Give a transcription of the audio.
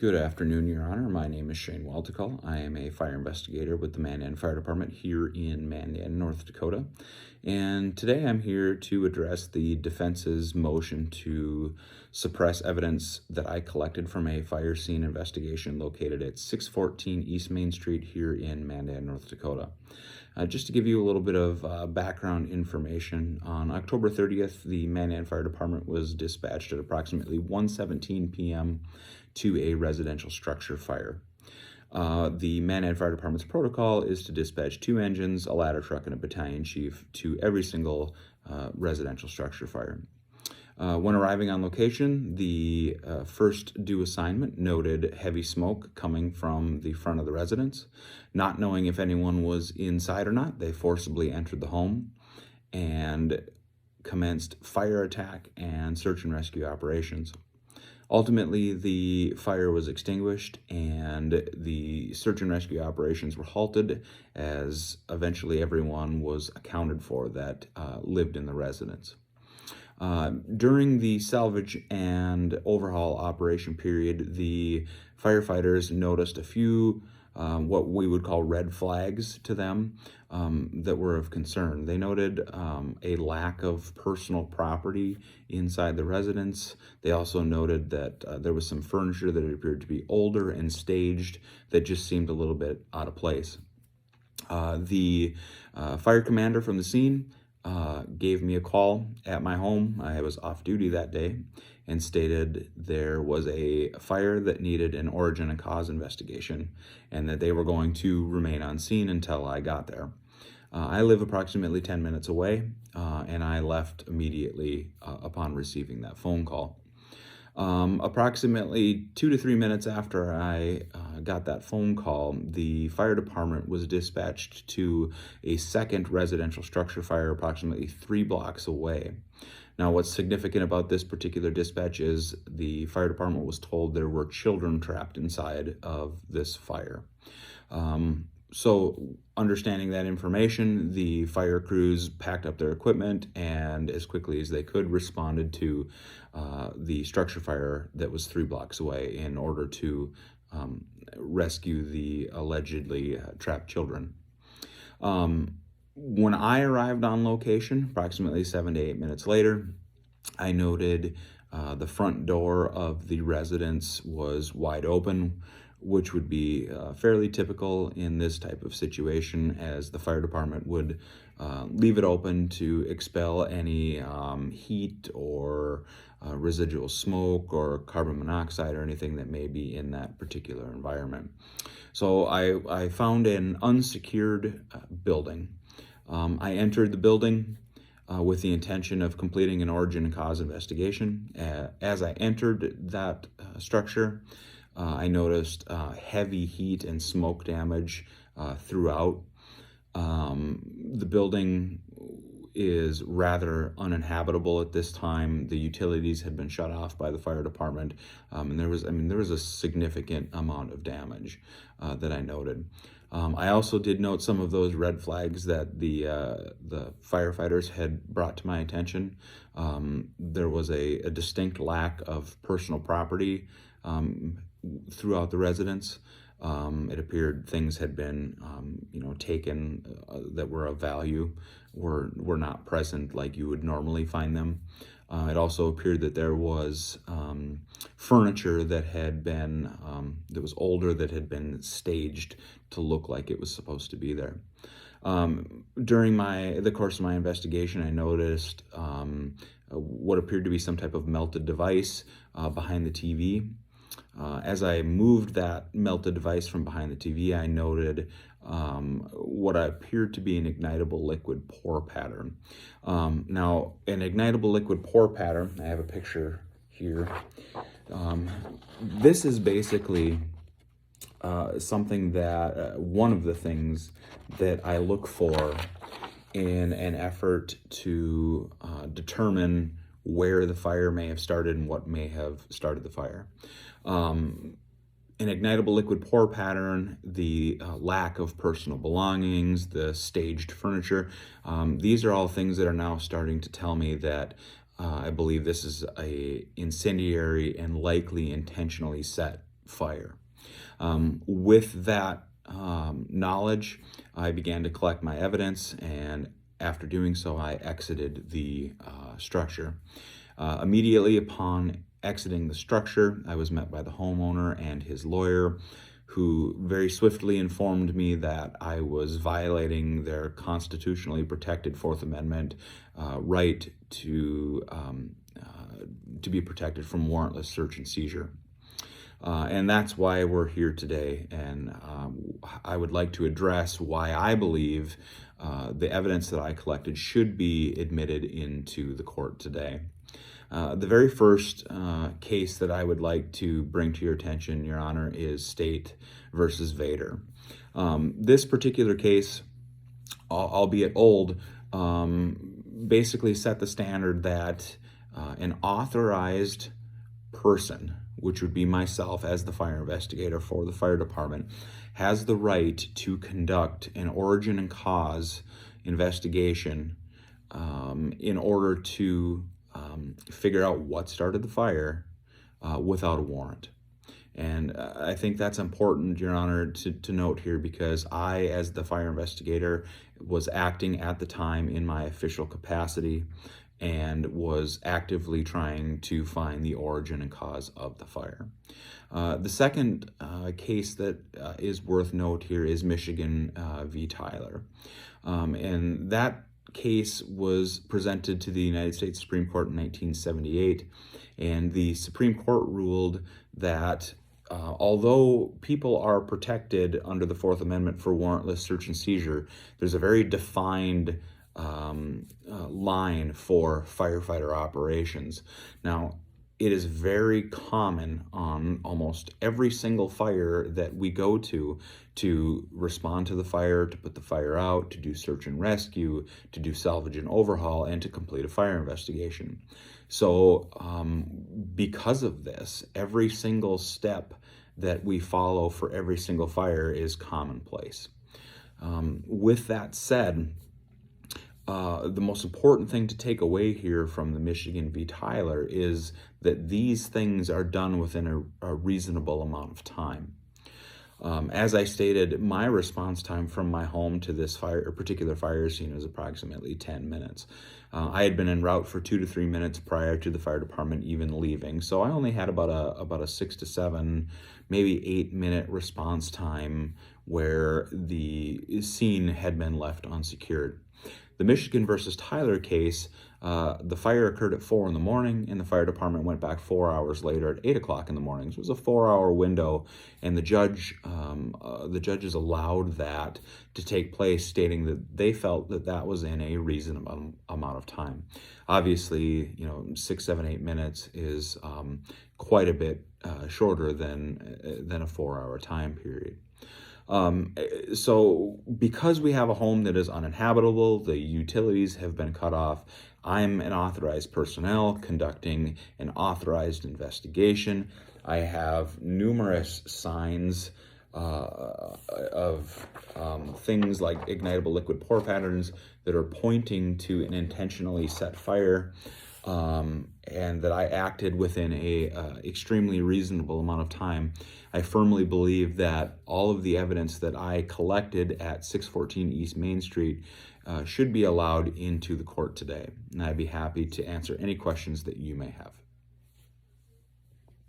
Good afternoon, Your Honor. My name is Shane Walticall. I am a fire investigator with the Mandan Fire Department here in Mandan, North Dakota. And today I'm here to address the defense's motion to suppress evidence that I collected from a fire scene investigation located at 614 East Main Street here in Mandan, North Dakota. Just to give you a little bit of background information, on October 30th, the Mandan Fire Department was dispatched at approximately 1:17 p.m. to a residential structure fire. The Mandan Fire Department's protocol is to dispatch 2 engines, a ladder truck, and a battalion chief to every single residential structure fire. When arriving on location, the first due assignment noted heavy smoke coming from the front of the residence. Not knowing if anyone was inside or not, they forcibly entered the home and commenced fire attack and search and rescue operations. Ultimately, the fire was extinguished and the search and rescue operations were halted, as eventually everyone was accounted for that lived in the residence. During the salvage and overhaul operation period, the firefighters noticed a few what we would call red flags to them that were of concern. They noted a lack of personal property inside the residence. They also noted that there was some furniture that appeared to be older and staged that just seemed a little bit out of place. The fire commander from the scene gave me a call at my home. I was off duty that day, and stated there was a fire that needed an origin and cause investigation and that they were going to remain on scene until I got there. I live approximately 10 minutes away, and I left immediately upon receiving that phone call. Approximately 2 to 3 minutes after I got that phone call, the fire department was dispatched to a second residential structure fire approximately 3 blocks away. Now, what's significant about this particular dispatch is the fire department was told there were children trapped inside of this fire. So understanding that information, the fire crews packed up their equipment and as quickly as they could responded to the structure fire that was 3 blocks away in order to rescue the allegedly trapped children. When I arrived on location, approximately 7 to 8 minutes later, I noted the front door of the residence was wide open, which would be fairly typical in this type of situation, as the fire department would leave it open to expel any heat or residual smoke or carbon monoxide or anything that may be in that particular environment. So I found an unsecured building. I entered the building with the intention of completing an origin and cause investigation. As I entered that structure, I noticed heavy heat and smoke damage throughout. The building is rather uninhabitable at this time. The utilities had been shut off by the fire department, and there was a significant amount of damage that I noted. I also did note some of those red flags that the firefighters had brought to my attention. There was a distinct lack of personal property throughout the residence. It appeared things had been, taken that were of value, were not present like you would normally find them. It also appeared that there was furniture that had been, that was older, that had been staged to look like it was supposed to be there. During the course of my investigation, I noticed what appeared to be some type of melted device behind the TV. As I moved that melted device from behind the TV, I noted what appeared to be an ignitable liquid pour pattern. Now, an ignitable liquid pour pattern, I have a picture here. This is basically something that, one of the things that I look for in an effort to determine where the fire may have started and what may have started the fire. An ignitable liquid pour pattern, the lack of personal belongings, the staged furniture, these are all things that are now starting to tell me that I believe this is a incendiary and likely intentionally set fire. With that knowledge, I began to collect my evidence, and after doing so, I exited the structure. Immediately upon exiting the structure, I was met by the homeowner and his lawyer, who very swiftly informed me that I was violating their constitutionally protected Fourth Amendment right to be protected from warrantless search and seizure. And that's why we're here today. And I would like to address why I believe the evidence that I collected should be admitted into the court today. The very first case that I would like to bring to your attention, Your Honor, is State versus Vader. This particular case, albeit old, basically set the standard that an authorized person, which would be myself as the fire investigator for the fire department, has the right to conduct an origin and cause investigation in order to figure out what started the fire without a warrant. And I think that's important, Your Honor, to note here, because I, as the fire investigator, was acting at the time in my official capacity and was actively trying to find the origin and cause of the fire. The second case that is worth note here is Michigan v. Tyler. And that case was presented to the United States Supreme Court in 1978, and the Supreme Court ruled that although people are protected under the Fourth Amendment for warrantless search and seizure, there's a very defined line for firefighter operations. Now, it is very common on almost every single fire that we go to respond to the fire, to put the fire out, to do search and rescue, to do salvage and overhaul, and to complete a fire investigation. So because of this, every single step that we follow for every single fire is commonplace. With that said, the most important thing to take away here from the Michigan v. Tyler is that these things are done within a reasonable amount of time. As I stated, my response time from my home to this particular fire scene was approximately 10 minutes. I had been en route for 2 to 3 minutes prior to the fire department even leaving, so I only had about a 6 to 7, maybe 8-minute response time where the scene had been left unsecured. The Michigan versus Tyler case, the fire occurred at 4 in the morning, and the fire department went back 4 hours later at 8 o'clock in the morning. So it was a 4-hour window, and the judges allowed that to take place, stating that they felt that that was in a reasonable amount of time. Obviously, 6, 7, 8 minutes is quite a bit shorter than a 4-hour time period. So because we have a home that is uninhabitable, the utilities have been cut off, I'm an authorized personnel conducting an authorized investigation. I have numerous signs of things like ignitable liquid pour patterns that are pointing to an intentionally set fire, and that I acted within a extremely reasonable amount of time. I firmly believe that all of the evidence that I collected at 614 East Main Street should be allowed into the court today, and I'd be happy to answer any questions that you may have.